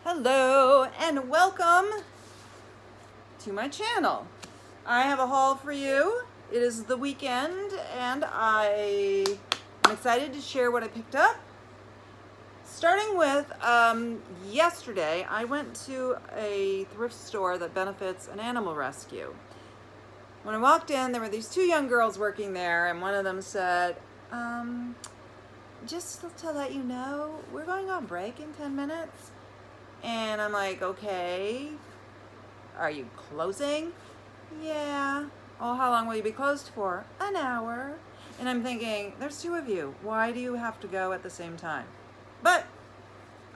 Hello and welcome to my channel. I have a haul for you. It is the weekend and I am excited to share what I picked up. Starting with yesterday, I went to a thrift store that benefits an animal rescue. When I walked in, there were these two young girls working there, and one of them said, just to let you know, we're going on break in 10 minutes. And I'm like, okay, are you closing? Yeah. Oh, how long will you be closed for? An hour. And I'm thinking, there's two of you. Why do you have to go at the same time? But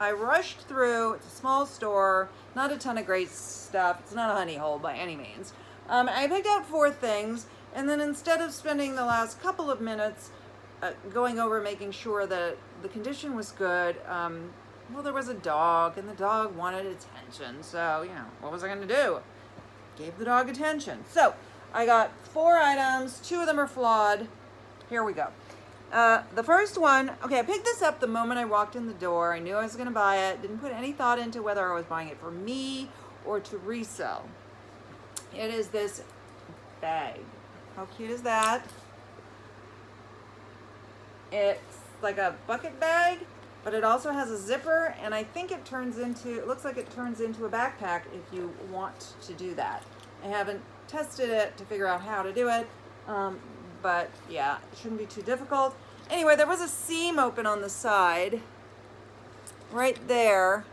I rushed through. It's a small store, not a ton of great stuff. It's not a honey hole by any means. I picked out 4 things, and then instead of spending the last couple of minutes going over making sure that the condition was good, well, there was a dog, and the dog wanted attention. So, you know, what was I going to do? Gave the dog attention. So, I got 4 items. 2 of them are flawed. Here we go. The first one, okay, I picked this up the moment I walked in the door. I knew I was going to buy it. Didn't put any thought into whether I was buying it for me or to resell. It is this bag. How cute is that? It's like a bucket bag, but it also has a zipper, and I think it looks like it turns into a backpack if you want to do that. I haven't tested it to figure out how to do it, but yeah, it shouldn't be too difficult. Anyway, there was a seam open on the side right there,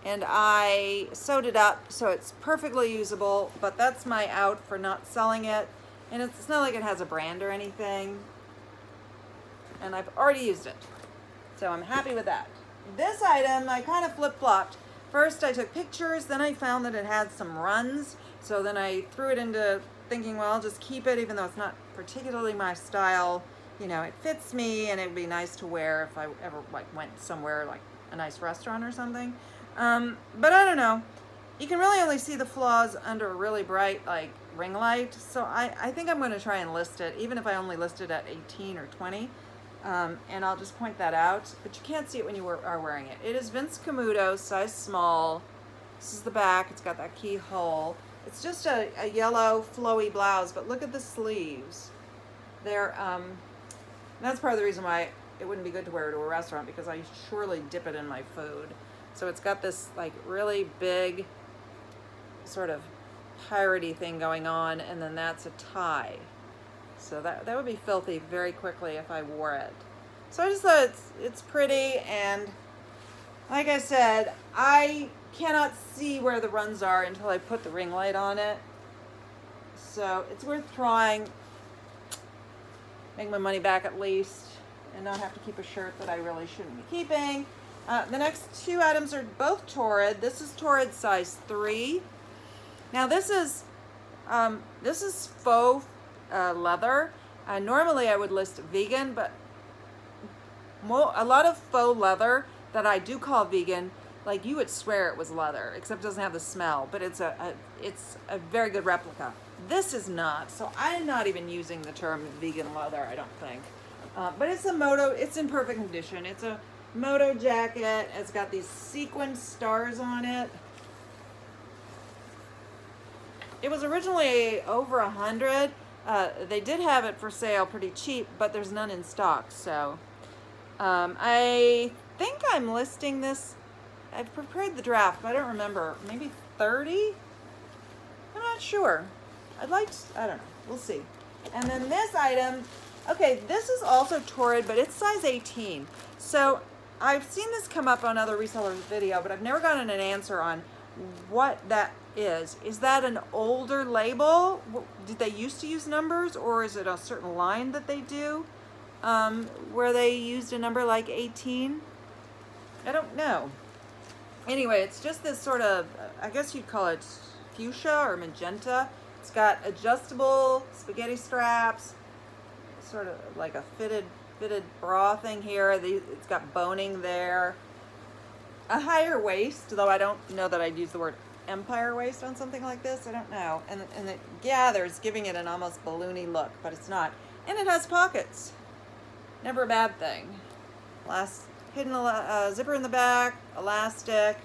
and I sewed it up so it's perfectly usable, but that's my out for not selling it. And it's not like it has a brand or anything, and I've already used it, so I'm happy with that. This item, I kind of flip-flopped. First I took pictures, then I found that it had some runs, so then I threw it into thinking, well, I'll just keep it even though it's not particularly my style. You know, it fits me and it would be nice to wear if I ever went somewhere like a nice restaurant or something. But I don't know. You can really only see the flaws under a really bright ring light, so I think I'm going to try and list it, even if I only list it at 18 or 20. And I'll just point that out, but you can't see it when you are wearing it. It is Vince Camuto, size small. This is the back. It's got that keyhole. It's just a yellow flowy blouse, but look at the sleeves. They're that's part of the reason why it wouldn't be good to wear to a restaurant, because I surely dip it in my food. So it's got this really big sort of piratey thing going on, and then that's a tie. So that would be filthy very quickly if I wore it. So I just thought it's pretty, and like I said, I cannot see where the runs are until I put the ring light on it. So it's worth trying. Make my money back at least, and not have to keep a shirt that I really shouldn't be keeping. The next 2 items are both Torrid. This is Torrid size 3. Now this is faux leather. Normally I would list vegan, but a lot of faux leather that I do call vegan, like you would swear it was leather, except it doesn't have the smell, but it's a very good replica. This is not, so I'm not even using the term vegan leather, I don't think. But it's a Moto, it's in perfect condition. It's a Moto jacket. It's got these sequin stars on it. It was originally over 100. They did have it for sale pretty cheap, but there's none in stock. So I think I'm listing this. I've prepared the draft, but I don't remember. Maybe 30? I'm not sure. I don't know. We'll see. And then this item, okay, this is also Torrid, but it's size 18. So I've seen this come up on other resellers' video, but I've never gotten an answer on what that is. Is that an older label? Did they used to use numbers, or is it a certain line that they do where they used a number like 18? I don't know. Anyway, it's just this sort of, I guess you'd call it fuchsia or magenta. It's got adjustable spaghetti straps, sort of like a fitted bra thing here. It's got boning there. A higher waist, though I don't know that I'd use the word empire waist on something like this. I don't know. And it gathers, giving it an almost balloony look, but it's not. And it has pockets. Never a bad thing. Hidden zipper in the back, elastic.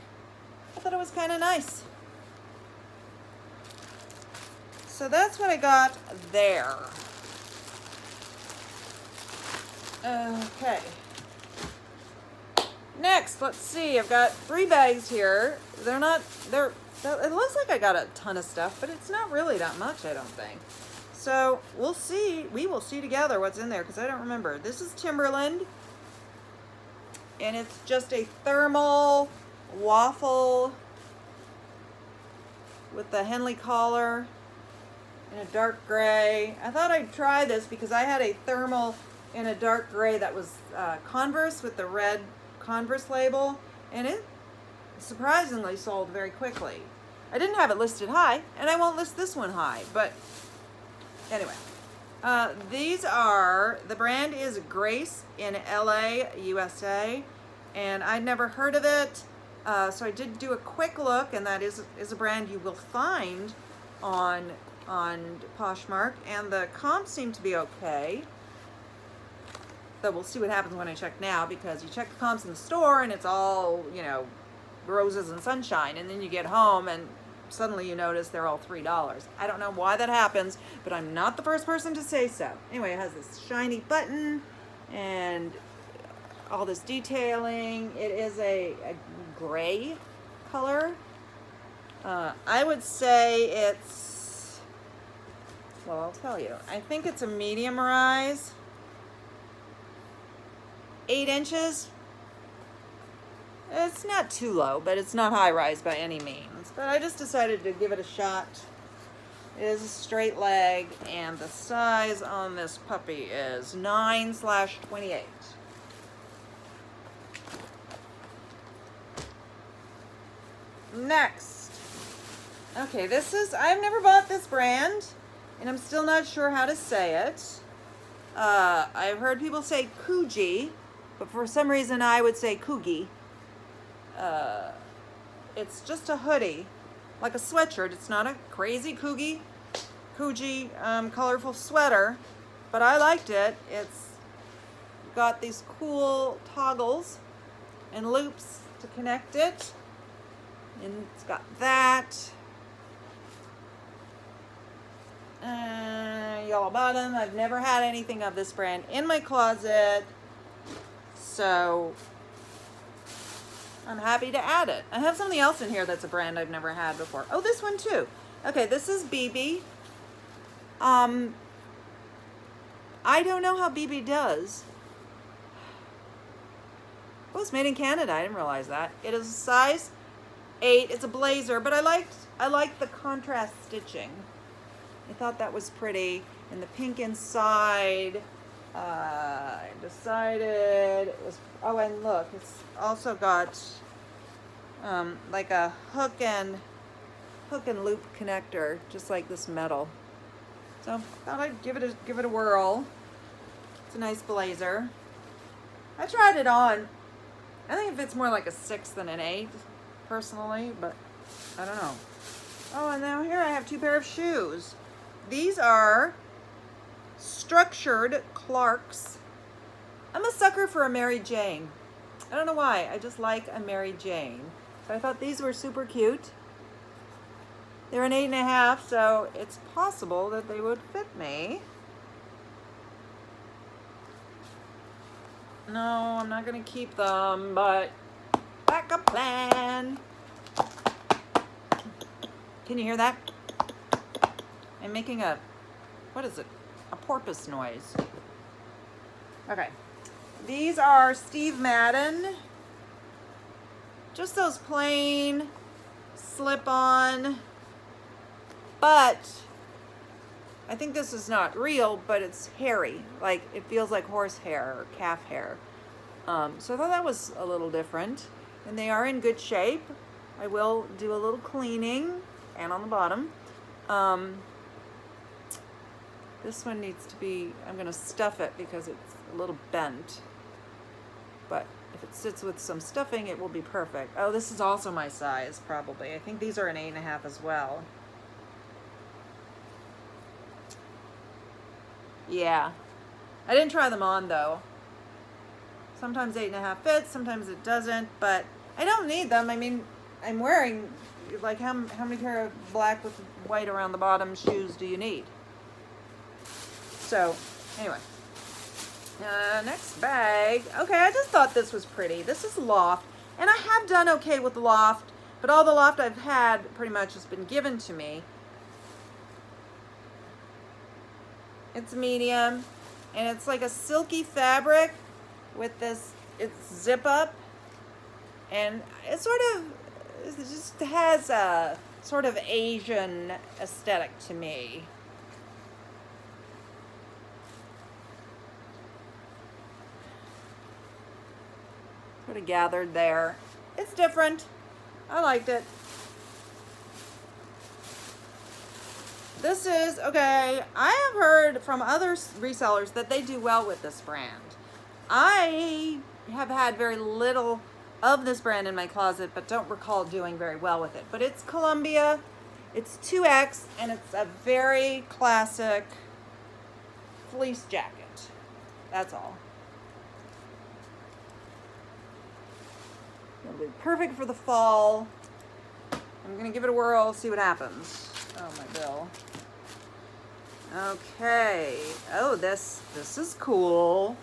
I thought it was kind of nice. So that's what I got there. Okay. Next, let's see. I've got 3 bags here. It looks like I got a ton of stuff, but it's not really that much, I don't think. So we'll see. We will see together what's in there because I don't remember. This is Timberland, and it's just a thermal waffle with the Henley collar in a dark gray. I thought I'd try this because I had a thermal in a dark gray that was Converse with the red Converse label, and it surprisingly sold very quickly. I didn't have it listed high, and I won't list this one high, but anyway. These are, the brand is Grace in LA, USA, and I'd never heard of it, so I did do a quick look, and that is a brand you will find on Poshmark, and the comps seem to be okay. So we'll see what happens when I check now, because you check the comps in the store and it's all, you know, roses and sunshine, and then you get home and suddenly you notice they're all $3. I don't know why that happens, but I'm not the first person to say so. Anyway, it has this shiny button and all this detailing. It is a gray color. I would say it's, well, I'll tell you. I think it's a medium rise. 8 inches. It's not too low, but it's not high rise by any means. But I just decided to give it a shot. It is a straight leg, and the size on this puppy is 9/28. Next. Okay, this is, I've never bought this brand, and I'm still not sure how to say it. I've heard people say Kuji, but for some reason I would say Kugi. It's just a hoodie, like a sweatshirt. It's not a crazy Kuji colorful sweater, but I liked it. It's got these cool toggles and loops to connect it, and it's got that. Yellow bottom. I've never had anything of this brand in my closet, so I'm happy to add it. I have something else in here that's a brand I've never had before. Oh, this one too. Okay, this is Bibi. I don't know how Bibi does. Oh, it's made in Canada. I didn't realize that. It is a size 8. It's a blazer, but I liked the contrast stitching. I thought that was pretty. And the pink inside. I decided it was, oh, and look, it's also got like a hook and loop connector, just like this metal. So I thought I'd give it a whirl. It's a nice blazer. I tried it on. I think it fits more like a 6 than an 8, personally, but I don't know. Oh, and now here I have 2 pair of shoes. These are structured Clarks. I'm a sucker for a Mary Jane. I don't know why. I just like a Mary Jane. So I thought these were super cute. They're an 8.5, so it's possible that they would fit me. No, I'm not going to keep them, but backup plan. Can you hear that? I'm making a, what is it? A porpoise noise. Okay. These are Steve Madden. Just those plain slip-on. But I think this is not real, but it's hairy. Like, it feels like horse hair or calf hair. So I thought that was a little different. And they are in good shape. I will do a little cleaning. And on the bottom. This one needs to be, I'm going to stuff it because it's a little bent. But if it sits with some stuffing, it will be perfect. Oh, this is also my size, probably. I think these are an 8.5 as well. Yeah. I didn't try them on, though. Sometimes 8.5 fits, sometimes it doesn't, but I don't need them. I mean, I'm wearing, like, how many pair of black with white around the bottom shoes do you need? So, anyway. Next bag. Okay, I just thought this was pretty. This is Loft. And I have done okay with Loft, but all the Loft I've had pretty much has been given to me. It's medium, and it's like a silky fabric with this, it's zip up, and it just has a sort of Asian aesthetic to me. Sort of gathered there. It's different. I liked it. This is, okay, I have heard from other resellers that they do well with this brand. I have had very little of this brand in my closet, but don't recall doing very well with it. But it's Columbia, it's 2X, and it's a very classic fleece jacket. That's all. It'll be perfect for the fall. I'm gonna give it a whirl, see what happens. Oh, my bill. Okay. Oh, this is cool.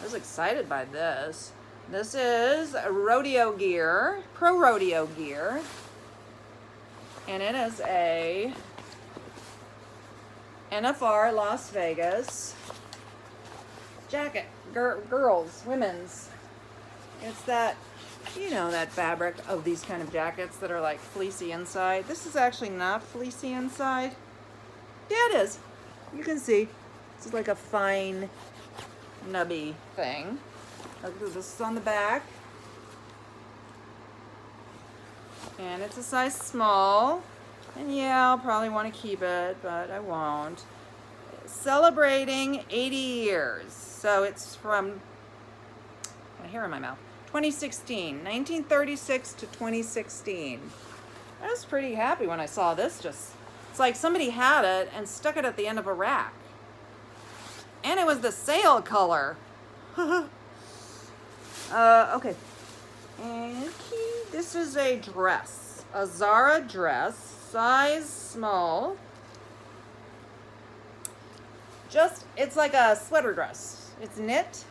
I was excited by this. This is a Rodeo Gear, Pro Rodeo Gear. And it is a NFR Las Vegas jacket. Girls, women's. It's that, you know, that fabric of these kind of jackets that are like fleecy inside. This is actually not fleecy inside. Yeah, it is. You can see. This is like a fine, nubby thing. This is on the back. And it's a size small. And yeah, I'll probably want to keep it, but I won't. Celebrating 80 years. So it's from, got hair in my mouth. 2016, 1936 to 2016. I was pretty happy when I saw this. It's like somebody had it and stuck it at the end of a rack. And it was the sale color. Okay. And this is a dress, a Zara dress, size small. It's like a sweater dress. It's knit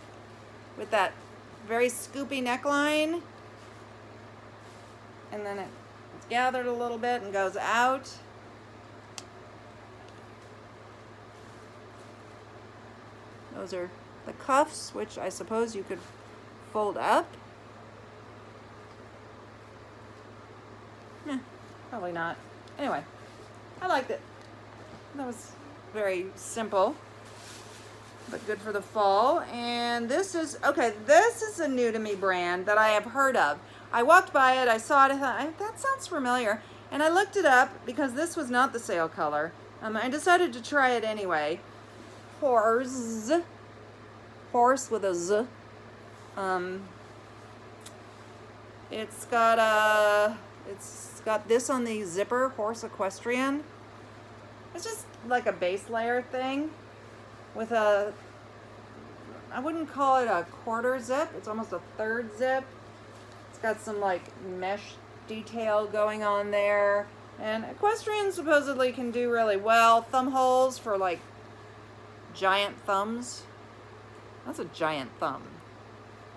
with that very scoopy neckline, and then it's gathered a little bit and goes out. Those are the cuffs, which I suppose you could fold up. Probably not. Anyway, I liked it. That was very simple, but good for the fall. And this is a new to me brand that I have heard of. I walked by it, I saw it, I thought, that sounds familiar. And I looked it up because this was not the sale color. I decided to try it anyway. Horse with a Z. It's got this on the zipper, Horse Equestrian. It's just like a base layer thing with I wouldn't call it a quarter zip. It's almost a third zip. It's got some like mesh detail going on there. And equestrians supposedly can do really well. Thumb holes for like giant thumbs. That's a giant thumb.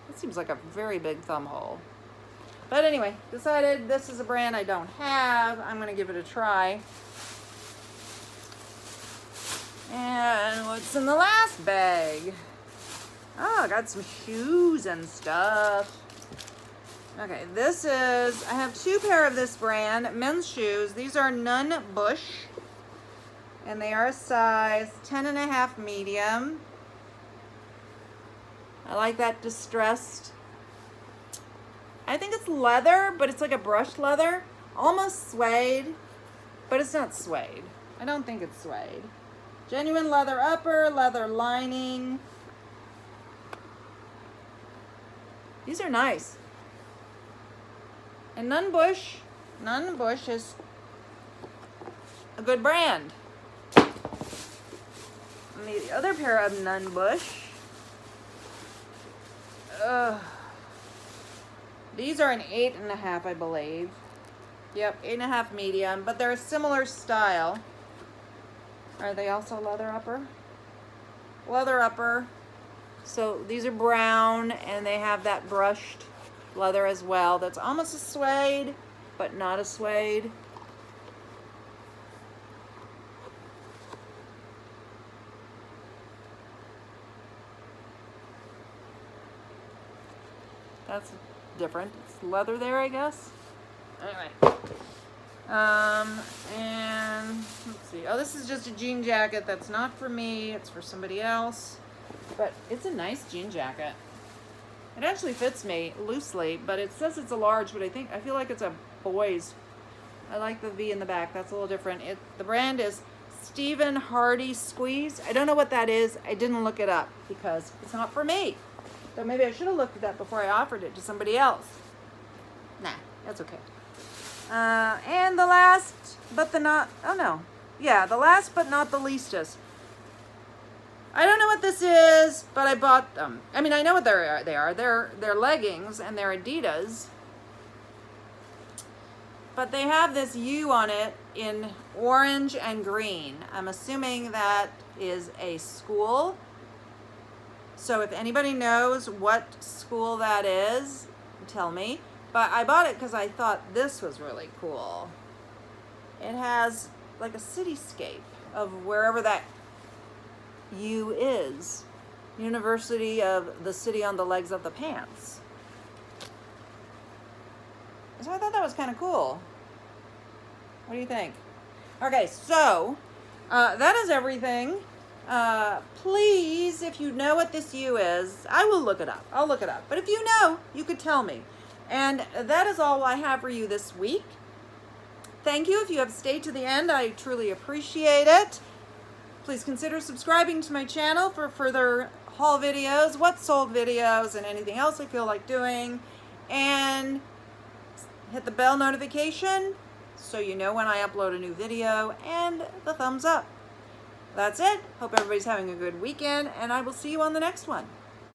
That seems like a very big thumb hole. But anyway, decided this is a brand I don't have. I'm going to give it a try. And what's in the last bag? Oh, I got some shoes and stuff. Okay, I have two pair of this brand, men's shoes. These are Nunn Bush. And they are a size 10.5 medium. I like that distressed. I think it's leather, but it's like a brushed leather. Almost suede, but it's not suede. I don't think it's suede. Genuine leather upper, leather lining. These are nice. And Nunn Bush is a good brand. And the other pair of Nunn Bush. These are an 8.5, I believe. Yep, 8.5 medium, but they're a similar style. Are they also leather upper? Leather upper. So these are brown, and they have that brushed leather as well. That's almost a suede, but not a suede. That's different. It's leather there, I guess. Anyway. And let's see. Oh, this is just a jean jacket. That's not for me. It's for somebody else. But it's a nice jean jacket. It actually fits me loosely, but it says it's a large, but I feel like it's a boy's. I like the V in the back. That's a little different. The brand is Stephen Hardy Squeeze. I don't know what that is. I didn't look it up because it's not for me. So maybe I should have looked it up before I offered it to somebody else. Nah, that's okay. And the last, but the not, oh no. Yeah, the last but not the leastest. I don't know what this is, but I bought them. I mean, I know what they are. They're leggings and they're Adidas. But they have this U on it in orange and green. I'm assuming that is a school. So if anybody knows what school that is, tell me. But I bought it because I thought this was really cool. It has like a cityscape of wherever that U is. University of the City on the Legs of the Pants. So I thought that was kind of cool. What do you think? Okay, so that is everything. Please, if you know what this U is, I will look it up. I'll look it up. But if you know, you could tell me. And that is all I have for you this week. Thank you if you have stayed to the end. I truly appreciate it. Please consider subscribing to my channel for further haul videos, what sold videos, and anything else I feel like doing. And hit the bell notification so you know when I upload a new video, and the thumbs up. That's it. Hope everybody's having a good weekend, and I will see you on the next one.